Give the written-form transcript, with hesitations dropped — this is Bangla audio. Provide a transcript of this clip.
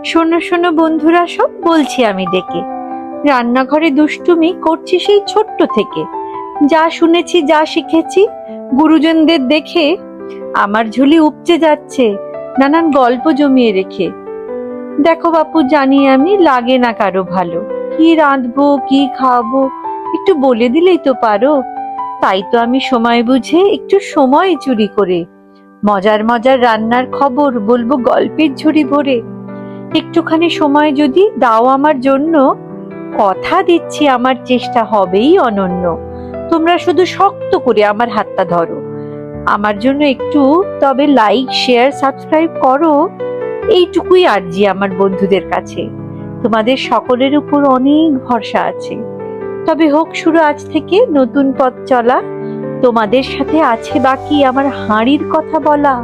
শোনো শোনো বন্ধুরা সব, বলছি আমি ডেকে। রান্নাঘরে দুষ্টুমি করছি সেই ছোট্ট থেকে। যা শুনেছি, যা শিখেছি গুরুজনদের দেখে, আমার ঝুলি উপচে যাচ্ছে নানান গল্প জমিয়ে রেখে। দেখো বাপু, জানি আমি লাগে না কারো ভালো, কি রাঁধবো কি খাওয়াবো একটু বলে দিলেই তো পারো। তাই তো আমি সময় বুঝে একটু সময় চুরি করে মজার মজার রান্নার খবর বলবো গল্পের ঝুড়ি ভরে। একটুখানি সময় যদি দাও আমার জন্য, কথা দিচ্ছি আমার চেষ্টা হবেই অনন্য। তোমরা শুধু শক্ত করে আমার হাতটা ধরো, আমার জন্য একটু তবে লাইক শেয়ার সাবস্ক্রাইব করো। এইটুকুই আর্জি আমার বন্ধুদের কাছে, তোমাদের সকলের উপর অনেক ভরসা আছে। তবে হোক শুরু আজ থেকে নতুন পথ চলা, তোমাদের সাথে আছে বাকি আমার হাঁড়ির কথা বলা।